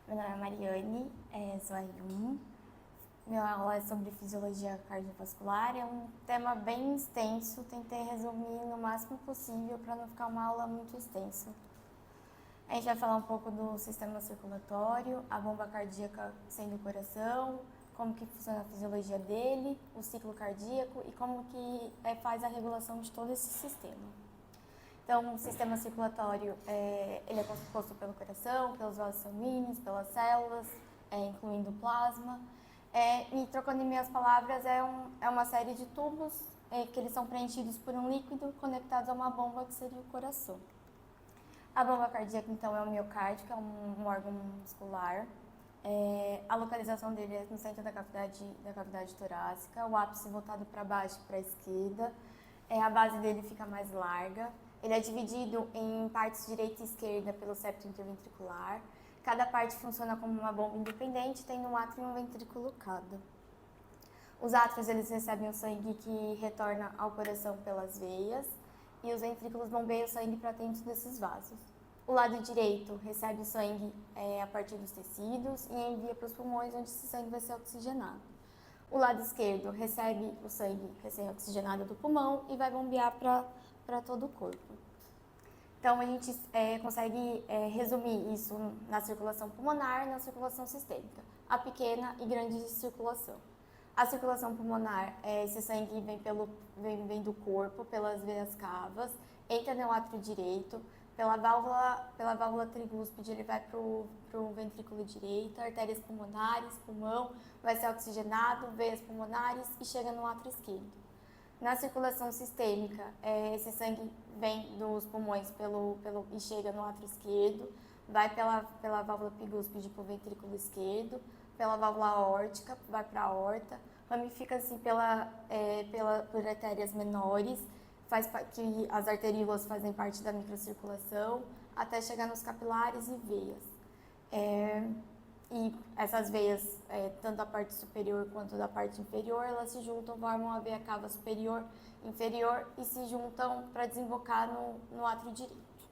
Meu nome é Mariane, sou R1. Minha aula é sobre fisiologia cardiovascular. É um tema bem extenso, tentei resumir no máximo possível para não ficar uma aula muito extensa. A gente vai falar um pouco do sistema circulatório, a bomba cardíaca sendo o coração, como que funciona a fisiologia dele, o ciclo cardíaco e como que faz a regulação de todo esse sistema. Então, o sistema circulatório, ele é composto pelo coração, pelos vasos sanguíneos, pelas células, incluindo o plasma. E trocando em minhas palavras, é uma série de tubos que eles são preenchidos por um líquido conectados a uma bomba que seria o coração. A bomba cardíaca, então, é o miocárdio, que é um órgão muscular. A localização dele é no centro da cavidade torácica, o ápice voltado para baixo e para a esquerda. A base dele fica mais larga. Ele é dividido em partes direita e esquerda pelo septo interventricular. Cada parte funciona como uma bomba independente, tendo um átrio e um ventrículo cada. Os átrios eles recebem o sangue que retorna ao coração pelas veias e os ventrículos bombeiam o sangue para dentro desses vasos. O lado direito recebe o sangue a partir dos tecidos e envia para os pulmões, onde esse sangue vai ser oxigenado. O lado esquerdo recebe o sangue recém-oxigenado do pulmão e vai bombear para todo o corpo. Então, a gente consegue resumir isso na circulação pulmonar e na circulação sistêmica, a pequena e grande circulação. A circulação pulmonar, esse sangue vem do corpo, pelas veias cavas, entra no átrio direito, pela válvula trigúspide, ele vai para o ventrículo direito, artérias pulmonares, pulmão, vai ser oxigenado, veias pulmonares e chega no átrio esquerdo. Na circulação sistêmica, esse sangue vem dos pulmões e chega no átrio esquerdo, vai pela válvula epigúspide para o ventrículo esquerdo, pela válvula aórtica, vai para a aorta, ramifica-se por artérias menores, que as arteríolas fazem parte da microcirculação, até chegar nos capilares e veias. E essas veias, tanto da parte superior quanto da parte inferior, elas se juntam, formam a veia cava superior e inferior e se juntam para desembocar no átrio direito.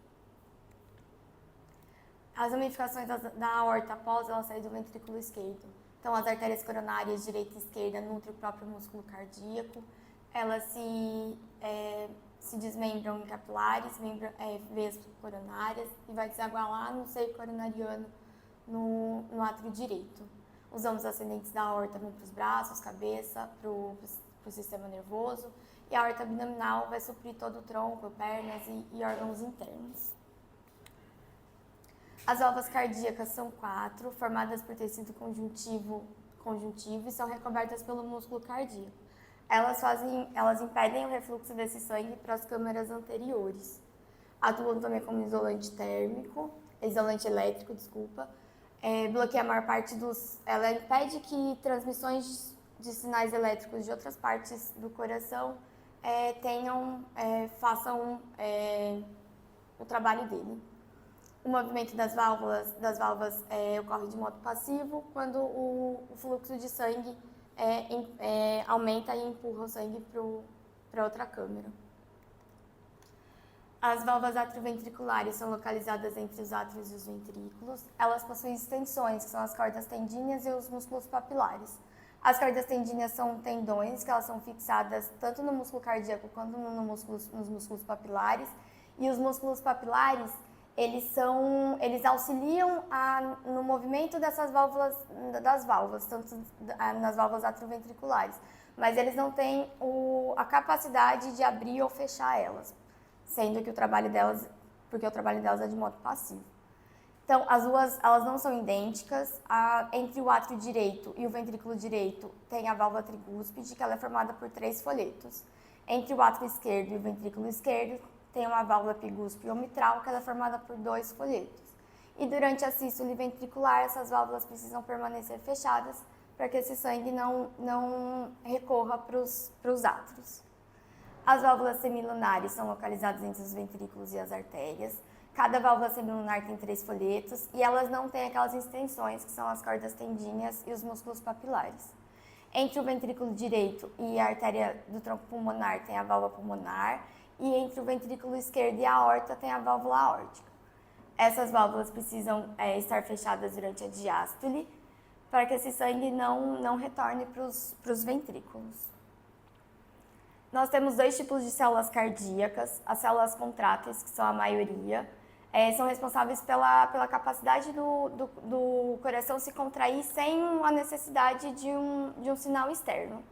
As ramificações da aorta após ela sair do ventrículo esquerdo. Então, as artérias coronárias direita e esquerda nutrem o próprio músculo cardíaco, elas se desmembram em capilares, veias coronárias e vai desaguar lá no seio coronariano, no átrio direito. Os âmbitos ascendentes da aorta vão para os braços, cabeça, para o sistema nervoso, e a aorta abdominal vai suprir todo o tronco, pernas e órgãos internos. As válvulas cardíacas são 4, formadas por tecido conjuntivo e são recobertas pelo músculo cardíaco. Elas impedem o refluxo desse sangue para as câmaras anteriores. Atuam também como isolante elétrico, bloqueia a maior parte ela impede que transmissões de sinais elétricos de outras partes do coração façam o trabalho dele. O movimento das válvulas ocorre de modo passivo quando o fluxo de sangue aumenta e empurra o sangue para outra câmara. As válvulas atrioventriculares são localizadas entre os átrios e os ventrículos. Elas possuem extensões, que são as cordas tendíneas e os músculos papilares. As cordas tendíneas são tendões, que elas são fixadas tanto no músculo cardíaco quanto nos músculos papilares. E os músculos papilares, eles auxiliam no movimento dessas válvulas, tanto nas válvulas atrioventriculares. Mas eles não têm a capacidade de abrir ou fechar elas, sendo que o trabalho delas é de modo passivo. Então, as duas, elas não são idênticas. Entre o átrio direito e o ventrículo direito tem a válvula trigúspide, que ela é formada por 3 folhetos. Entre o átrio esquerdo e o ventrículo esquerdo tem uma válvula epigúspide ou mitral, que ela é formada por 2 folhetos. E durante a sístole ventricular, essas válvulas precisam permanecer fechadas para que esse sangue não recorra para os átrios. As válvulas semilunares são localizadas entre os ventrículos e as artérias. Cada válvula semilunar tem 3 folhetos e elas não têm aquelas extensões que são as cordas tendíneas e os músculos papilares. Entre o ventrículo direito e a artéria do tronco pulmonar tem a válvula pulmonar e entre o ventrículo esquerdo e a aorta tem a válvula aórtica. essas válvulas precisam estar fechadas durante a diástole para que esse sangue não retorne para os ventrículos. Nós temos 2 tipos de células cardíacas, as células contráteis, que são a maioria, são responsáveis pela capacidade do coração se contrair sem a necessidade de um sinal externo.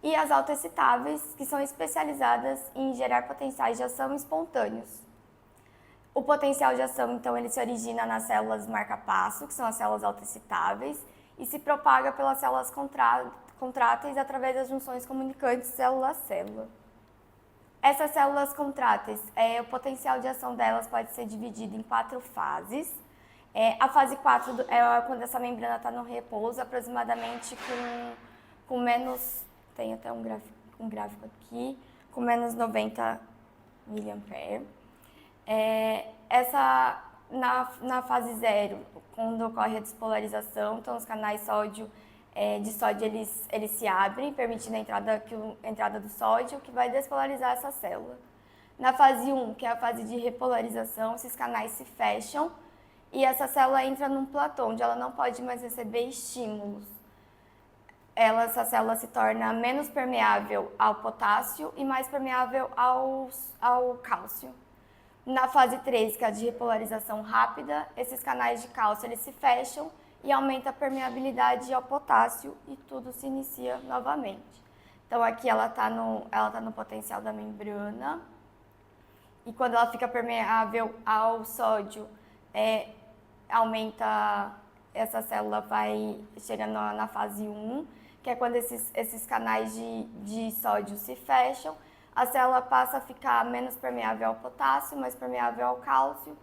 E as autoexcitáveis, que são especializadas em gerar potenciais de ação espontâneos. O potencial de ação, então, ele se origina nas células marca-passo, que são as células autoexcitáveis, e se propaga pelas células contráteis através das junções comunicantes célula-célula. Essas células contráteis, o potencial de ação delas pode ser dividido em 4 fases. A fase 4 é quando essa membrana está no repouso, aproximadamente com menos, tem até um gráfico aqui, com menos 90 mA. Na fase 0, quando ocorre a despolarização, então os canais de sódio eles se abrem, permitindo a entrada do sódio, que vai despolarizar essa célula. Na fase 1, que é a fase de repolarização, esses canais se fecham e essa célula entra num platô, onde ela não pode mais receber estímulos. Essa célula se torna menos permeável ao potássio e mais permeável ao cálcio. Na fase 3, que é a de repolarização rápida, esses canais de cálcio eles se fecham e aumenta a permeabilidade ao potássio e tudo se inicia novamente. Então aqui ela tá no potencial da membrana e quando ela fica permeável ao sódio, aumenta, essa célula vai chegando na fase 1, que é quando esses canais de sódio se fecham. A célula passa a ficar menos permeável ao potássio, mais permeável ao cálcio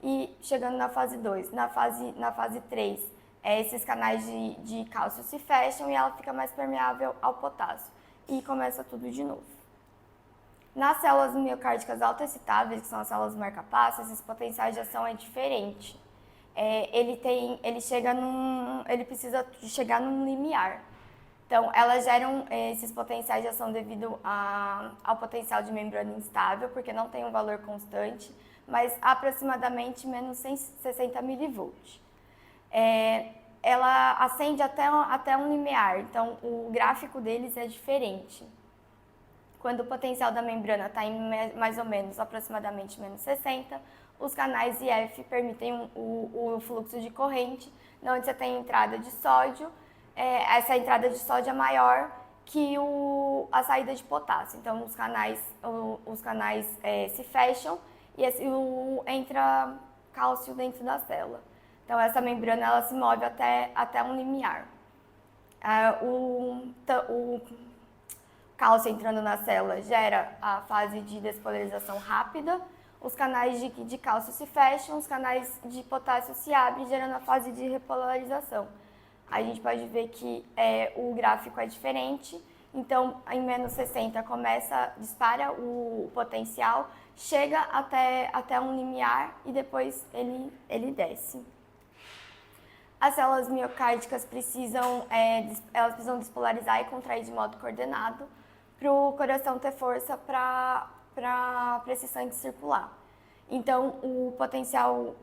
e chegando na fase 2. Na fase 3, esses canais de cálcio se fecham e ela fica mais permeável ao potássio e começa tudo de novo. Nas células miocárdicas autoexcitáveis, que são as células marca-passo, esses potenciais de ação é diferente. Ele precisa chegar num limiar. Então, elas geram esses potenciais de ação devido ao potencial de membrana instável, porque não tem um valor constante, mas aproximadamente menos 60 mV. Ela acende até um limiar, então o gráfico deles é diferente. Quando o potencial da membrana está em mais ou menos aproximadamente menos 60, os canais IF permitem o fluxo de corrente, onde você tem entrada de sódio. Essa entrada de sódio é maior que a saída de potássio. Então, os canais se fecham e entra cálcio dentro da célula. Então, essa membrana ela se move até um limiar. O cálcio entrando na célula gera a fase de despolarização rápida. Os canais de cálcio se fecham, os canais de potássio se abrem, gerando a fase de repolarização. A gente pode ver que o gráfico é diferente, então em menos 60 dispara o potencial, chega até um limiar e depois ele desce. As células miocárdicas precisam despolarizar e contrair de modo coordenado para o coração ter força para esse sangue circular. Então, o potencial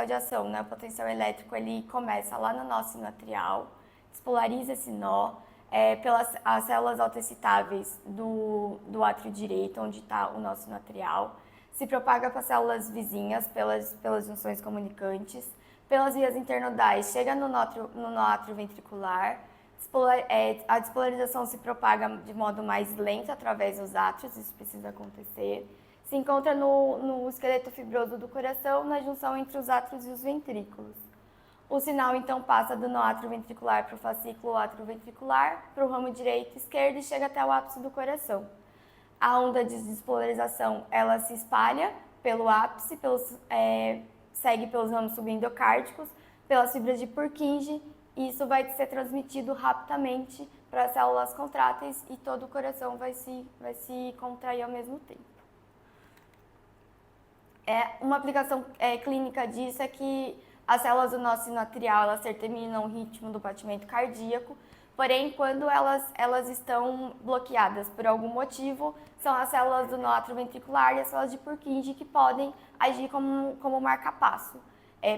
de ação, né, o potencial elétrico, ele começa lá no nó sinoatrial, despolariza esse nó pelas as células autoexcitáveis do átrio direito, onde está o nó sinoatrial, se propaga para as células vizinhas pelas junções comunicantes, pelas vias internodais, chega no nó atrioventricular. A despolarização se propaga de modo mais lento através dos átrios, isso precisa acontecer. Se encontra no esqueleto fibroso do coração, na junção entre os átrios e os ventrículos. O sinal, então, passa do nó atrioventricular para o fascículo atrioventricular, para o ramo direito e esquerdo e chega até o ápice do coração. A onda de despolarização, ela se espalha pelo ápice, segue pelos ramos subendocárdicos, pelas fibras de Purkinje, e isso vai ser transmitido rapidamente para as células contráteis e todo o coração vai se contrair ao mesmo tempo. Uma aplicação clínica disso é que as células do nó sinoatrial elas determinam o ritmo do batimento cardíaco, Porém, quando elas estão bloqueadas por algum motivo, são as células do nó atrioventricular e as células de Purkinje que podem agir como marca-passo.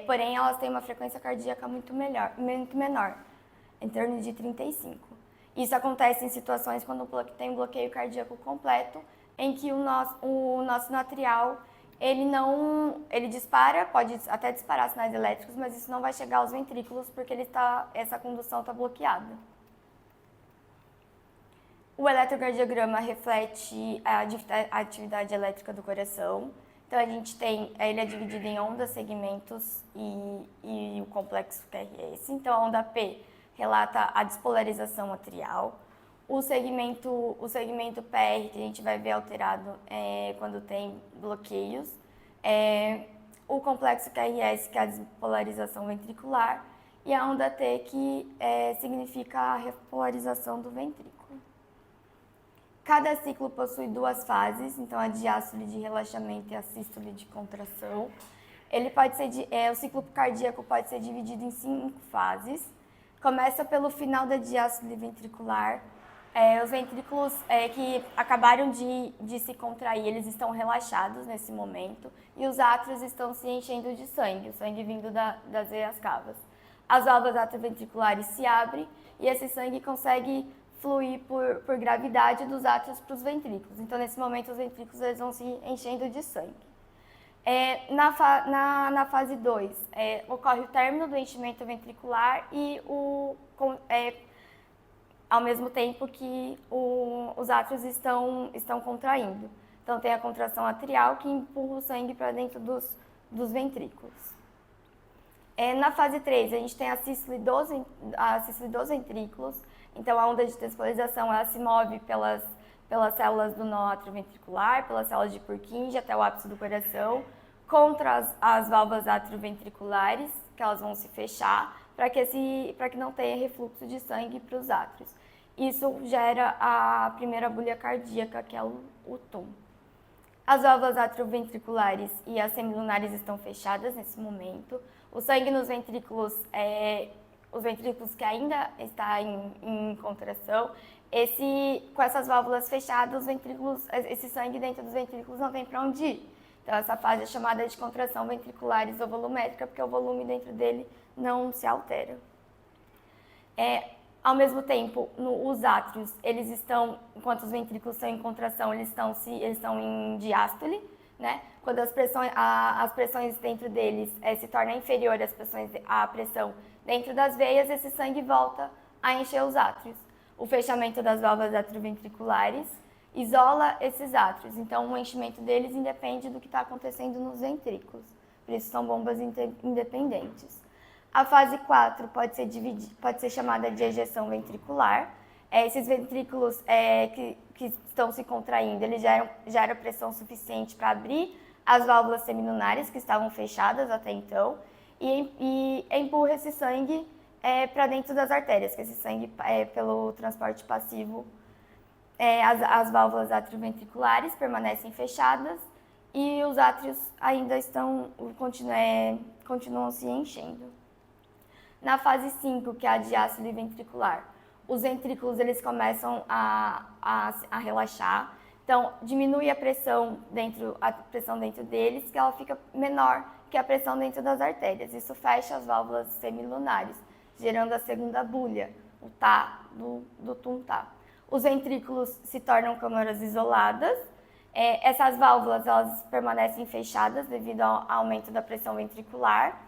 Porém, elas têm uma frequência cardíaca muito menor, em torno de 35. Isso acontece em situações quando tem um bloqueio cardíaco completo, em que o nosso atrial ele dispara, pode até disparar sinais elétricos, mas isso não vai chegar aos ventrículos porque essa condução está bloqueada. O eletrocardiograma reflete a atividade elétrica do coração. Então, ele é dividido em ondas, segmentos e o complexo QRS. Então, a onda P relata a despolarização atrial. O segmento PR, que a gente vai ver alterado quando tem bloqueios. O complexo QRS, que é a despolarização ventricular. E a onda T, que significa a repolarização do ventrículo. Cada ciclo possui duas fases, então a diástole de relaxamento e a sístole de contração. O ciclo cardíaco pode ser dividido em 5 fases. Começa pelo final da diástole ventricular. Os ventrículos que acabaram de se contrair, eles estão relaxados nesse momento e os átrios estão se enchendo de sangue, o sangue vindo das veias cavas. As válvulas atrioventriculares se abrem e esse sangue consegue fluir por gravidade dos átrios para os ventrículos. Então, nesse momento, os ventrículos eles vão se enchendo de sangue. Na fase 2, ocorre o término do enchimento ventricular e ao mesmo tempo que os átrios estão contraindo. Então, tem a contração atrial que empurra o sangue para dentro dos ventrículos. Na fase 3, a gente tem a sístole dos ventrículos. Então, a onda de despolarização ela se move pelas células do nó atrioventricular, pelas células de Purkinje até o ápice do coração, contra as válvulas atrioventriculares, que elas vão se fechar, para que não tenha refluxo de sangue para os átrios. Isso gera a primeira bulha cardíaca, que é o TUM. As válvulas atrioventriculares e as semilunares estão fechadas nesse momento. O sangue nos ventrículos os ventrículos que ainda estão em contração, com essas válvulas fechadas, esse sangue dentro dos ventrículos não tem para onde ir. Então, essa fase é chamada de contração ventricular isovolumétrica, porque o volume dentro dele não se altera. Ao mesmo tempo, os átrios, enquanto os ventrículos estão em contração, eles estão em diástole, né? Quando as pressões dentro deles se tornam inferiores à pressão dentro das veias, esse sangue volta a encher os átrios. O fechamento das válvulas atrioventriculares isola esses átrios, então o enchimento deles independe do que está acontecendo nos ventrículos, por isso são bombas independentes. A fase 4 pode ser chamada de ejeção ventricular. Esses ventrículos que estão se contraindo, eles geram pressão suficiente para abrir as válvulas semilunares que estavam fechadas até então e empurra esse sangue para dentro das artérias, que esse sangue pelo transporte passivo. As válvulas atrioventriculares permanecem fechadas e os átrios ainda continuam se enchendo. Na fase 5, que é a diástole ventricular, os ventrículos eles começam a relaxar, então diminui a pressão dentro deles, que ela fica menor que a pressão dentro das artérias. Isso fecha as válvulas semilunares, gerando a segunda bulha, o tá do TUM-tá. Os ventrículos se tornam câmaras isoladas. Essas válvulas elas permanecem fechadas devido ao aumento da pressão ventricular.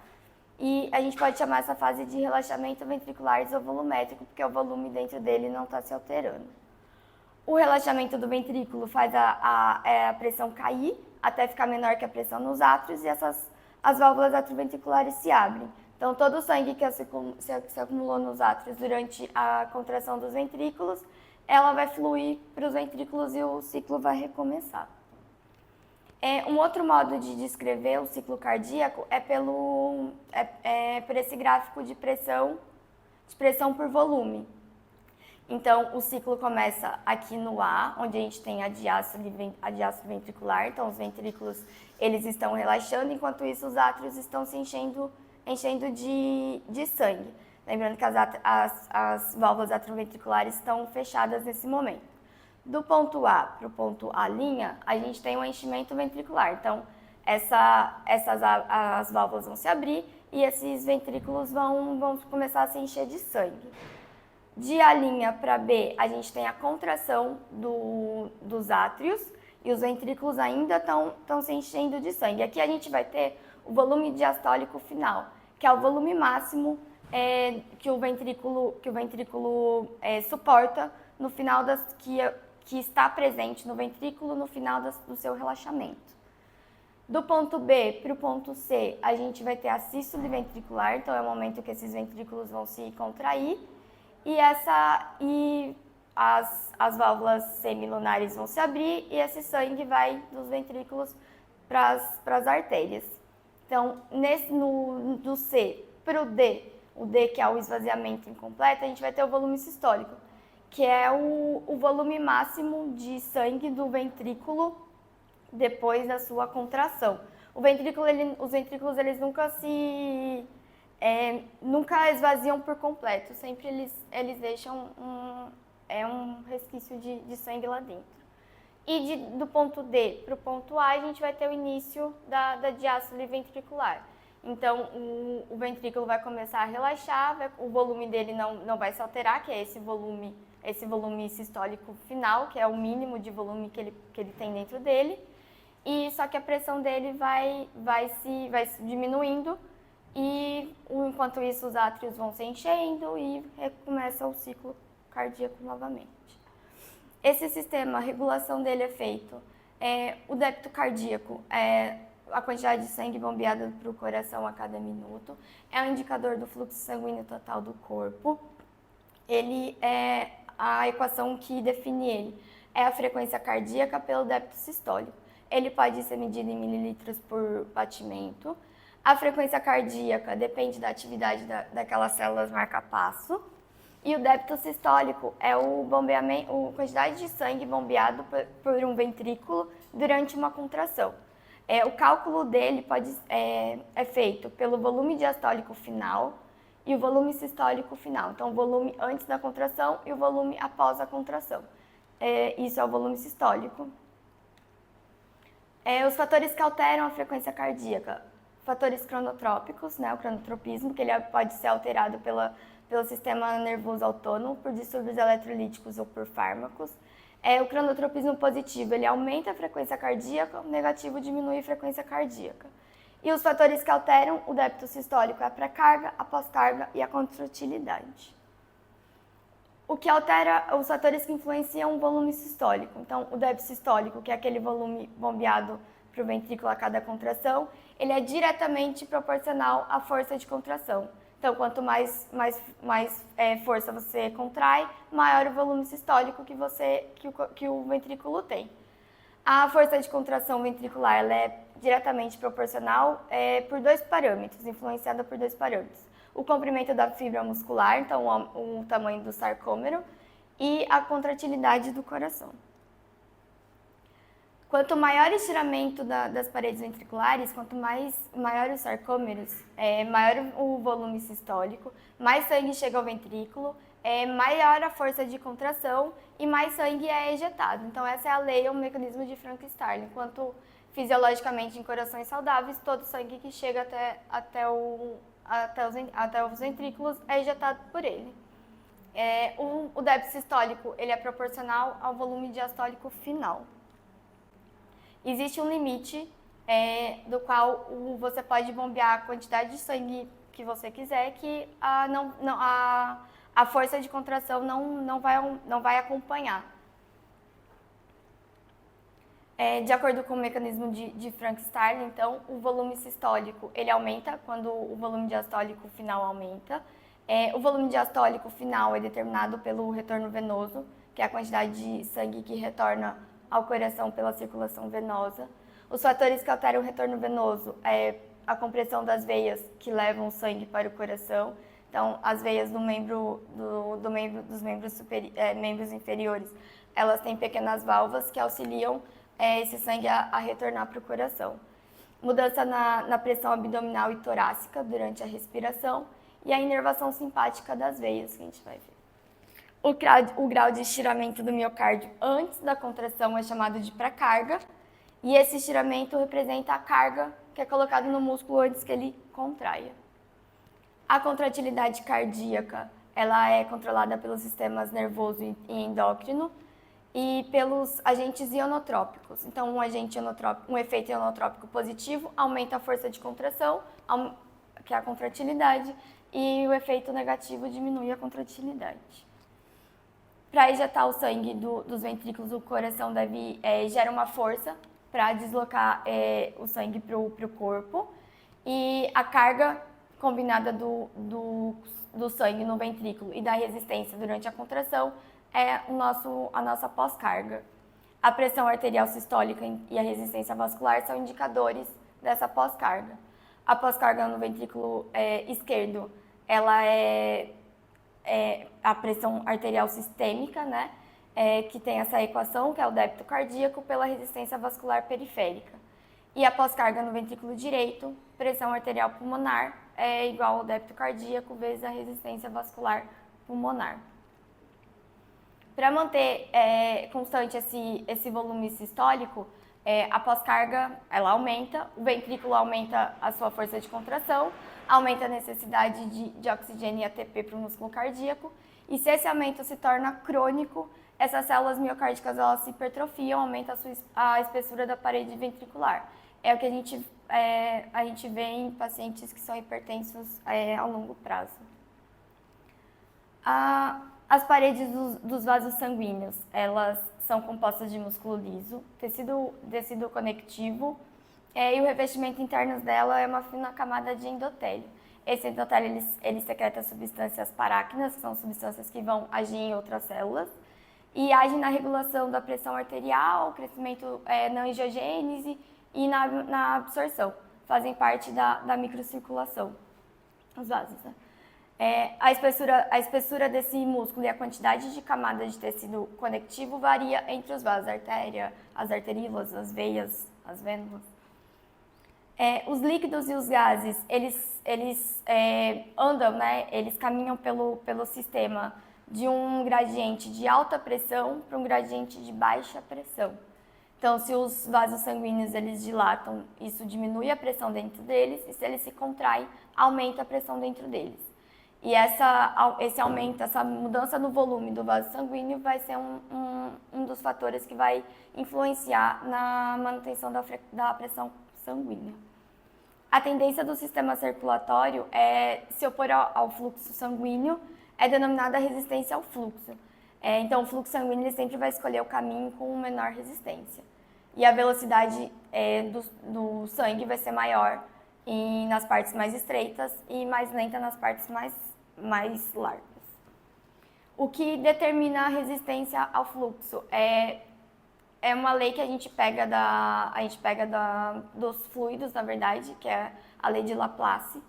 E a gente pode chamar essa fase de relaxamento ventricular isovolumétrico, porque o volume dentro dele não está se alterando. O relaxamento do ventrículo faz a pressão cair até ficar menor que a pressão nos átrios e as válvulas atrioventriculares se abrem. Então, todo o sangue que se acumulou nos átrios durante a contração dos ventrículos, ela vai fluir para os ventrículos e o ciclo vai recomeçar. Um outro modo de descrever o ciclo cardíaco é por esse gráfico de pressão por volume. Então, o ciclo começa aqui no A, onde a gente tem a diástole ventricular. Então, os ventrículos eles estão relaxando, enquanto isso os átrios estão se enchendo de sangue. Lembrando que as válvulas atrioventriculares estão fechadas nesse momento. Do ponto A para o ponto A', a gente tem um enchimento ventricular. Então, as válvulas vão se abrir e esses ventrículos vão começar a se encher de sangue. De A' para B, a gente tem a contração dos átrios e os ventrículos ainda estão se enchendo de sangue. Aqui a gente vai ter o volume diastólico final, que é o volume máximo que o ventrículo suporta no final que está presente no ventrículo no final do seu relaxamento. Do ponto B para o ponto C, a gente vai ter a sístole ventricular, então é o momento que esses ventrículos vão se contrair e as válvulas semilunares vão se abrir e esse sangue vai dos ventrículos para as artérias. Então, do C para o D que é o esvaziamento incompleto, a gente vai ter o volume sistólico, que é o volume máximo de sangue do ventrículo depois da sua contração. Os ventrículos eles nunca esvaziam por completo, sempre eles deixam um resquício de sangue lá dentro. E do ponto D para o ponto A, a gente vai ter o início da diástole ventricular. Então, o ventrículo vai começar a relaxar, o volume dele não vai se alterar, que é esse volume sistólico final, que é o mínimo de volume que ele tem dentro dele. E só que a pressão dele vai se diminuindo e enquanto isso os átrios vão se enchendo e recomeça o ciclo cardíaco novamente. Esse sistema, a regulação dele é feito. O débito cardíaco a quantidade de sangue bombeada para o coração a cada minuto. É um indicador do fluxo sanguíneo total do corpo. Ele é a equação que define ele. É a frequência cardíaca pelo débito sistólico. Ele pode ser medido em mililitros por batimento. A frequência cardíaca depende da atividade daquelas células marca-passo. E o débito sistólico é a quantidade de sangue bombeado por um ventrículo durante uma contração. O cálculo dele é feito pelo volume diastólico final e o volume sistólico final. Então, o volume antes da contração e o volume após a contração. Isso é o volume sistólico. Os fatores que alteram a frequência cardíaca. Fatores cronotrópicos, o cronotropismo, que ele pode ser alterado pelo sistema nervoso autônomo, por distúrbios eletrolíticos ou por fármacos. O cronotropismo positivo, ele aumenta a frequência cardíaca, o negativo diminui a frequência cardíaca. E os fatores que alteram o débito sistólico é a pré-carga, a pós-carga e a contratilidade. O que altera os fatores que influenciam o volume sistólico. Então, o débito sistólico, que é aquele volume bombeado para o ventrículo a cada contração, ele é diretamente proporcional à força de contração. Então, quanto mais força você contrai, maior o volume sistólico que o ventrículo tem. A força de contração ventricular ela é diretamente proporcional por dois parâmetros, influenciada por dois parâmetros. O comprimento da fibra muscular, então o tamanho do sarcômero, e a contratilidade do coração. Quanto maior o estiramento das paredes ventriculares, quanto maior os sarcômeros, maior o volume sistólico, mais sangue chega ao ventrículo, maior a força de contração e mais sangue é ejetado. Então, essa é a lei, é o mecanismo de Frank-Starling. Enquanto fisiologicamente em corações saudáveis, todo o sangue que chega até os ventrículos é ejetado por ele. O débito sistólico ele é proporcional ao volume diastólico final. Existe um limite do qual você pode bombear a quantidade de sangue que você quiser, que a força de contração não vai acompanhar. De acordo com o mecanismo de Frank-Starling, então, o volume sistólico ele aumenta quando o volume diastólico final aumenta. O volume diastólico final é determinado pelo retorno venoso, que é a quantidade de sangue que retorna ao coração pela circulação venosa. Os fatores que alteram o retorno venoso é a compressão das veias que levam o sangue para o coração. Então, as veias dos membros inferiores, elas têm pequenas válvulas que auxiliam esse sangue a retornar para o coração. Mudança na pressão abdominal e torácica durante a respiração e a inervação simpática das veias, que a gente vai ver. O grau de estiramento do miocárdio antes da contração é chamado de pré-carga, e esse estiramento representa a carga que é colocada no músculo antes que ele contraia. A contratilidade cardíaca, ela é controlada pelos sistemas nervoso e endócrino e pelos agentes ionotrópicos. Então, um efeito ionotrópico positivo aumenta a força de contração, que é a contratilidade, e o efeito negativo diminui a contratilidade. Para ejetar o sangue dos ventrículos, o coração gera uma força para deslocar o sangue para o corpo, e a carga combinada do sangue no ventrículo e da resistência durante a contração é a nossa pós-carga. A pressão arterial sistólica e a resistência vascular são indicadores dessa pós-carga. A pós-carga no ventrículo esquerdo, ela é a pressão arterial sistêmica, né? Que tem essa equação, que é o débito cardíaco pela resistência vascular periférica. E a pós-carga no ventrículo direito, pressão arterial pulmonar é igual ao débito cardíaco vezes a resistência vascular pulmonar. Para manter constante esse volume sistólico, a pós-carga ela aumenta, o ventrículo aumenta a sua força de contração, aumenta a necessidade de oxigênio e ATP para o músculo cardíaco, e se esse aumento se torna crônico, essas células miocárdicas elas se hipertrofiam, aumenta a espessura da parede ventricular. É o que a gente vê em pacientes que são hipertensos a longo prazo. As paredes dos vasos sanguíneos, elas são compostas de músculo liso, tecido conectivo, e o revestimento interno dela é uma fina camada de endotélio. Esse endotélio ele secreta substâncias paráquinas, que são substâncias que vão agir em outras células, e age na regulação da pressão arterial, crescimento na angiogênese e na absorção. Fazem parte da microcirculação, os vasos, né? A espessura desse músculo e a quantidade de camada de tecido conectivo varia entre os vasos, a artéria, as arteríolas, as veias, as vênulas. Os líquidos e os gases, eles andam, né? Eles caminham pelo sistema de um gradiente de alta pressão para um gradiente de baixa pressão. Então, se os vasos sanguíneos eles dilatam, isso diminui a pressão dentro deles, e se eles se contraem, aumenta a pressão dentro deles. E esse aumento, essa mudança no volume do vaso sanguíneo vai ser um dos fatores que vai influenciar na manutenção da pressão sanguínea. A tendência do sistema circulatório é se opor ao fluxo sanguíneo, é denominada resistência ao fluxo. Então, o fluxo sanguíneo ele sempre vai escolher o caminho com menor resistência. E a velocidade do sangue vai ser maior nas partes mais estreitas e mais lenta nas partes mais largas. O que determina a resistência ao fluxo é uma lei que a gente pega dos fluidos, na verdade, que é a lei de Laplace,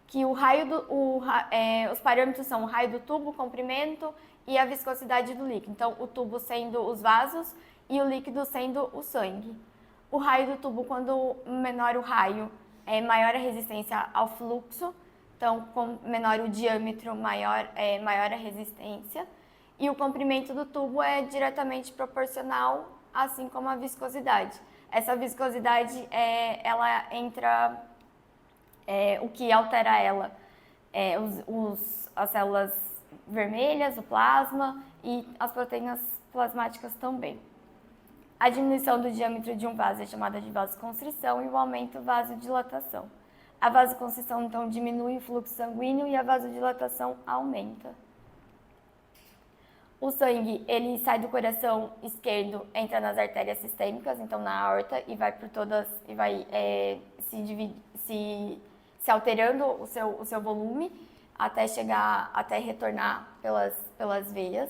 que os parâmetros são o raio do tubo, o comprimento e a viscosidade do líquido. Então, o tubo sendo os vasos e o líquido sendo o sangue. O raio do tubo, quando menor o raio, maior a resistência ao fluxo. Então, com menor o diâmetro, maior a resistência. E o comprimento do tubo é diretamente proporcional, assim como a viscosidade. Essa viscosidade, ela entra... o que altera ela as células vermelhas, o plasma e as proteínas plasmáticas também. A diminuição do diâmetro de um vaso é chamada de vasoconstrição e o aumento vasodilatação. A vasoconstrição, então, diminui o fluxo sanguíneo e a vasodilatação aumenta. O sangue, ele sai do coração esquerdo, entra nas artérias sistêmicas, então na aorta, e vai por todas, e vai se alterando o seu volume até retornar pelas veias.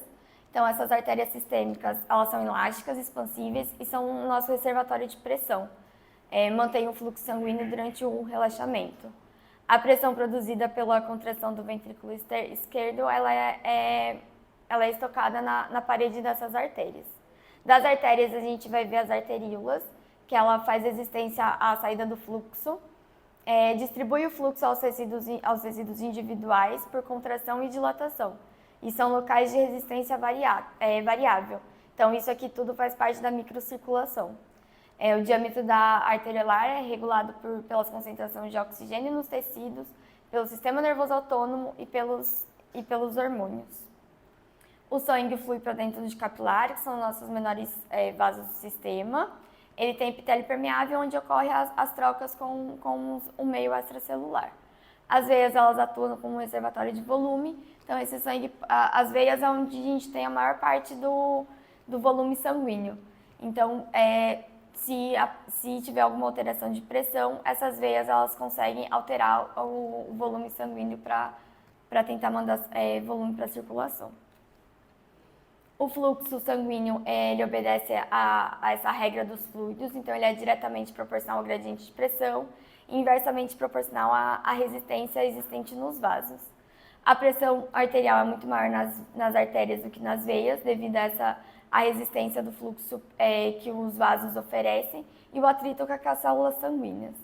Então, essas artérias sistêmicas, elas são elásticas, expansíveis e são o nosso reservatório de pressão. Mantém o fluxo sanguíneo durante o relaxamento. A pressão produzida pela contração do ventrículo esquerdo, ela é estocada na parede dessas artérias. Das artérias, a gente vai ver as arteríolas, que ela faz resistência à saída do fluxo. Distribui o fluxo aos tecidos individuais por contração e dilatação. E são locais de resistência variável. Então, isso aqui tudo faz parte da microcirculação. O diâmetro da arteriolar é regulado pelas concentrações de oxigênio nos tecidos, pelo sistema nervoso autônomo e pelos hormônios. O sangue flui para dentro de capilares, que são nossos menores vasos do sistema. Ele tem epitélio permeável, onde ocorrem as trocas com o meio extracelular. As veias, elas atuam como um reservatório de volume. Então, esse sangue, as veias é onde a gente tem a maior parte do volume sanguíneo. Então, se tiver alguma alteração de pressão, essas veias, elas conseguem alterar o volume sanguíneo para tentar mandar volume para a circulação. O fluxo sanguíneo, ele obedece a essa regra dos fluidos, então ele é diretamente proporcional ao gradiente de pressão e inversamente proporcional à resistência existente nos vasos. A pressão arterial é muito maior nas artérias do que nas veias, devido à resistência do fluxo que os vasos oferecem e o atrito com as células sanguíneas.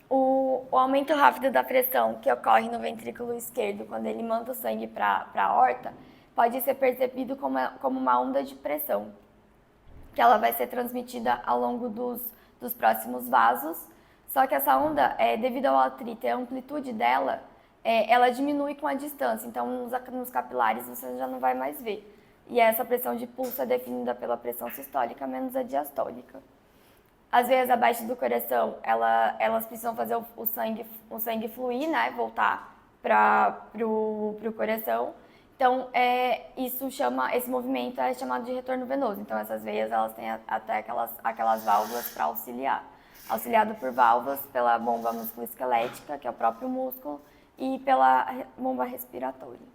O aumento rápido da pressão que ocorre no ventrículo esquerdo quando ele manda o sangue para a aorta pode ser percebido como uma onda de pressão, que ela vai ser transmitida ao longo dos próximos vasos, só que essa onda, devido ao atrito e à amplitude dela, ela diminui com a distância, então nos capilares você já não vai mais ver. E essa pressão de pulso é definida pela pressão sistólica menos a diastólica. As veias abaixo do coração, elas precisam fazer o sangue fluir, né, voltar para o coração. Então, esse movimento é chamado de retorno venoso. Então, essas veias, elas têm até aquelas válvulas para auxiliar. Auxiliado por válvulas, pela bomba musculoesquelética, que é o próprio músculo, e pela bomba respiratória.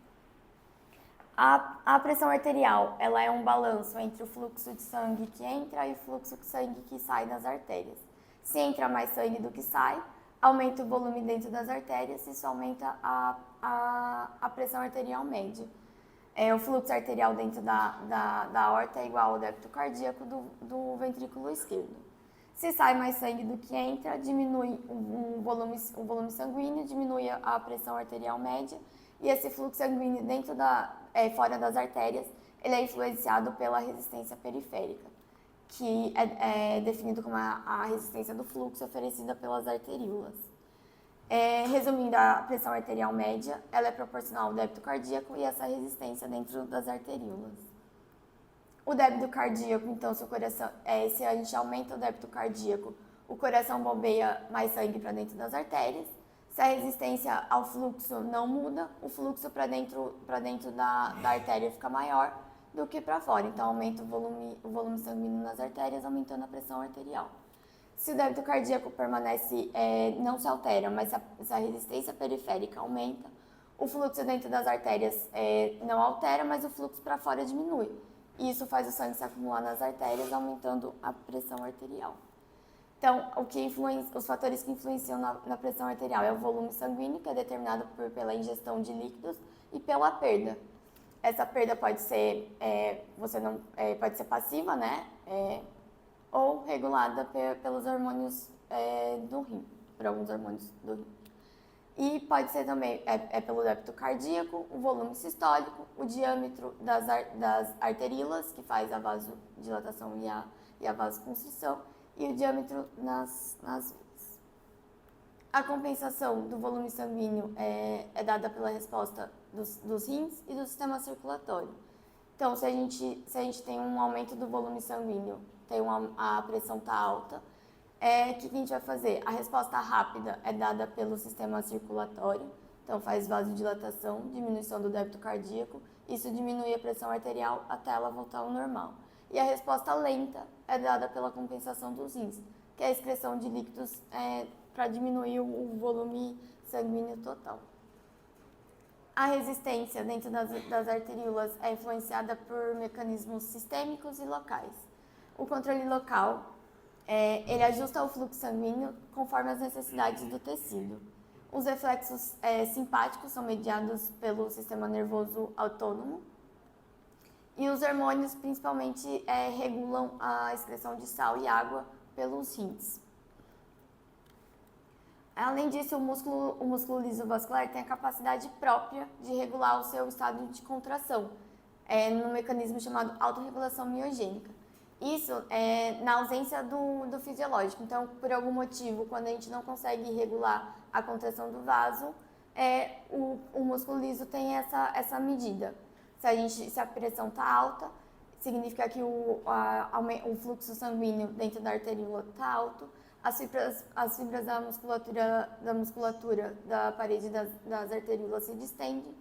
A pressão arterial, ela é um balanço entre o fluxo de sangue que entra e o fluxo de sangue que sai das artérias. Se entra mais sangue do que sai, aumenta o volume dentro das artérias, isso aumenta a pressão arterial média. O fluxo arterial dentro da aorta é igual ao débito cardíaco do ventrículo esquerdo. Se sai mais sangue do que entra, diminui o volume sanguíneo, diminui a pressão arterial média, e esse fluxo sanguíneo fora das artérias, ele é influenciado pela resistência periférica, que é definido como a resistência do fluxo oferecida pelas arteríolas. Resumindo, a pressão arterial média, ela é proporcional ao débito cardíaco e essa resistência dentro das arteríolas. O débito cardíaco, então, se a gente aumenta o débito cardíaco, o coração bombeia mais sangue para dentro das artérias. Se a resistência ao fluxo não muda, o fluxo para dentro da artéria fica maior do que para fora. Então, aumenta o volume sanguíneo nas artérias, aumentando a pressão arterial. Se o débito cardíaco permanece, não se altera, mas se a resistência periférica aumenta, o fluxo dentro das artérias não altera, mas o fluxo para fora diminui. E isso faz o sangue se acumular nas artérias, aumentando a pressão arterial. Então, os fatores que influenciam na pressão arterial é o volume sanguíneo, que é determinado pela ingestão de líquidos, e pela perda. Essa perda pode ser, pode ser passiva, né? Ou regulada pelos hormônios do rim, por alguns hormônios do rim. E pode ser também pelo débito cardíaco, o volume sistólico, o diâmetro das arteríolas, que faz a vasodilatação e a vasoconstrição, e o diâmetro nas veias. A compensação do volume sanguíneo é dada pela resposta dos rins e do sistema circulatório. Então, se a gente tem um aumento do volume sanguíneo, a pressão está alta, o que a gente vai fazer? A resposta rápida é dada pelo sistema circulatório, então faz vasodilatação, diminuição do débito cardíaco, isso diminui a pressão arterial até ela voltar ao normal. E a resposta lenta é dada pela compensação dos rins, que é a excreção de líquidos para diminuir o volume sanguíneo total. A resistência dentro das arteríolas é influenciada por mecanismos sistêmicos e locais. O controle local, ele ajusta o fluxo sanguíneo conforme as necessidades do tecido. Os reflexos simpáticos são mediados pelo sistema nervoso autônomo. E os hormônios, principalmente, regulam a excreção de sal e água pelos rins. Além disso, o músculo liso vascular tem a capacidade própria de regular o seu estado de contração, num mecanismo chamado autorregulação miogênica. Isso é na ausência do fisiológico. Então, por algum motivo, quando a gente não consegue regular a contração do vaso, o músculo liso tem essa medida. Se a pressão está alta, significa que o fluxo sanguíneo dentro da arteríola está alto, as fibras da musculatura da parede das arteríolas se distendem,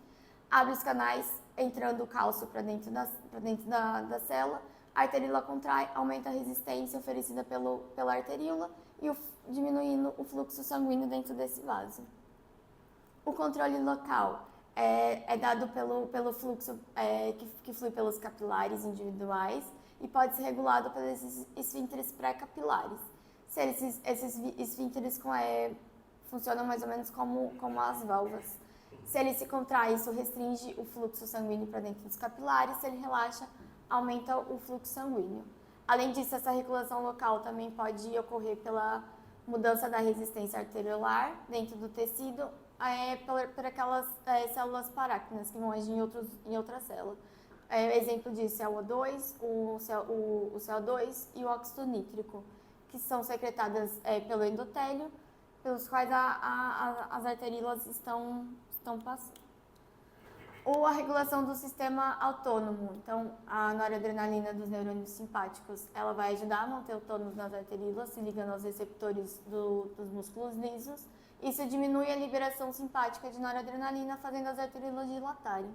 abre os canais, entrando o cálcio para dentro da célula, a arteríola contrai, aumenta a resistência oferecida pela arteríola e diminuindo o fluxo sanguíneo dentro desse vaso. O controle local é dado pelo fluxo que flui pelos capilares individuais e pode ser regulado pelos esfíncteres pré-capilares. Esses esfíncteres funcionam mais ou menos como as válvulas. Se ele se contrai, isso restringe o fluxo sanguíneo para dentro dos capilares. Se ele relaxa, aumenta o fluxo sanguíneo. Além disso, essa regulação local também pode ocorrer pela mudança da resistência arteriolar dentro do tecido, por aquelas células paráquinas que vão agir em outra célula. Exemplo disso é o O2, o CO2 e o óxido nítrico, que são secretadas pelo endotélio, pelos quais as arteríolas estão passando. Ou a regulação do sistema autônomo. Então, a noradrenalina dos neurônios simpáticos, ela vai ajudar a manter o tônus nas arteríolas, se ligando aos receptores dos músculos lisos. Isso diminui a liberação simpática de noradrenalina, fazendo as arteríolas dilatarem.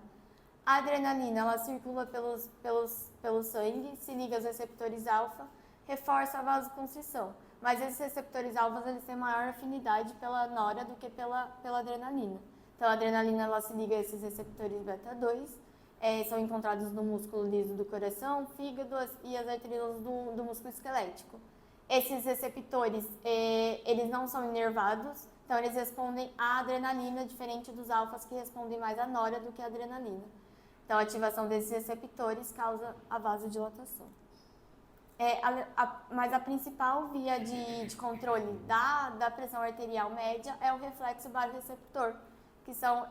A adrenalina, ela circula pelo sangue, se liga aos receptores alfa, reforça a vasoconstrição. Mas esses receptores alfa, eles têm maior afinidade pela nora do que pela adrenalina. Então, a adrenalina, ela se liga a esses receptores beta-2, são encontrados no músculo liso do coração, fígado e as arteríolas do músculo esquelético. Esses receptores, eles não são inervados, então eles respondem à adrenalina, diferente dos alfas que respondem mais à nora do que à adrenalina. Então, a ativação desses receptores causa a vasodilatação. Mas a principal via de controle da pressão arterial média é o reflexo barorreceptor, que são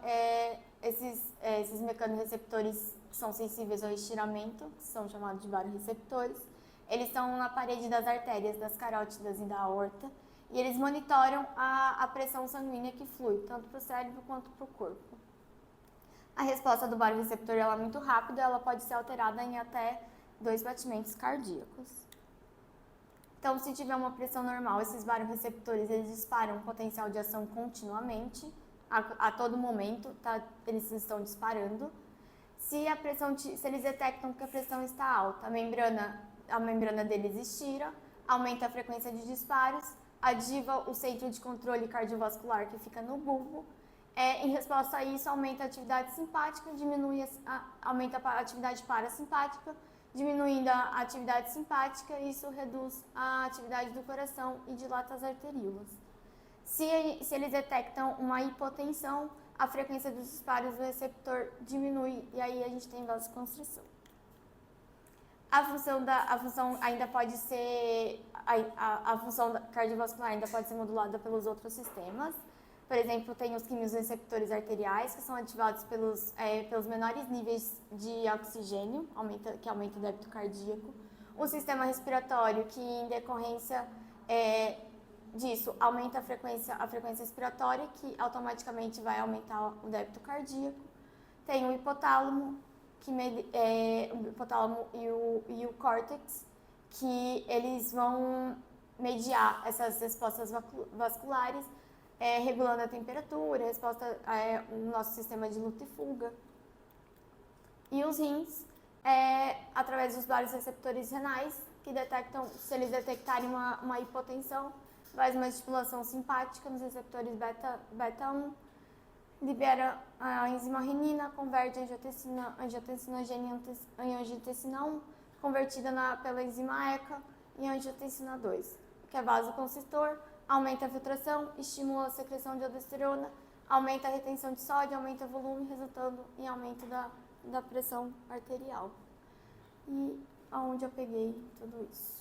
esses mecanorreceptores que são sensíveis ao estiramento, que são chamados de barorreceptores. Eles estão na parede das artérias, das carótidas e da aorta, e eles monitoram a pressão sanguínea que flui, tanto para o cérebro quanto para o corpo. A resposta do barorreceptor é muito rápida, ela pode ser alterada em até 2 batimentos cardíacos. Então, se tiver uma pressão normal, esses barorreceptores, eles disparam um potencial de ação continuamente, a todo momento, tá? Eles estão disparando. Se eles detectam que a pressão está alta, a membrana deles estira, aumenta a frequência de disparos, ativa o centro de controle cardiovascular que fica no bulbo. Em resposta a isso, aumenta a atividade simpática, aumenta a atividade parasimpática, diminuindo a atividade simpática, e isso reduz a atividade do coração e dilata as arteríolas. Se eles detectam uma hipotensão, a frequência dos disparos do receptor diminui e aí a gente tem vasoconstrição. A função ainda pode ser, a função cardiovascular ainda pode ser modulada pelos outros sistemas. Por exemplo, tem os quimiorreceptores arteriais, que são ativados pelos menores níveis de oxigênio, que aumenta o débito cardíaco. O sistema respiratório, que em decorrência disso aumenta a frequência respiratória, que automaticamente vai aumentar o débito cardíaco. Tem o hipotálamo, o hipotálamo e o córtex, que eles vão mediar essas respostas vasculares, regulando a temperatura, o nosso sistema de luta e fuga. E os rins, através dos vários receptores renais, que detectam, se eles detectarem uma hipotensão, faz uma estimulação simpática nos receptores beta-1, libera a enzima renina, converte a angiotensina-gene em angiotensina 1, convertida pela enzima ECA em angiotensina 2, que é vasoconstritor, aumenta a filtração, estimula a secreção de aldosterona, aumenta a retenção de sódio, aumenta o volume, resultando em aumento da pressão arterial. E aonde eu peguei tudo isso?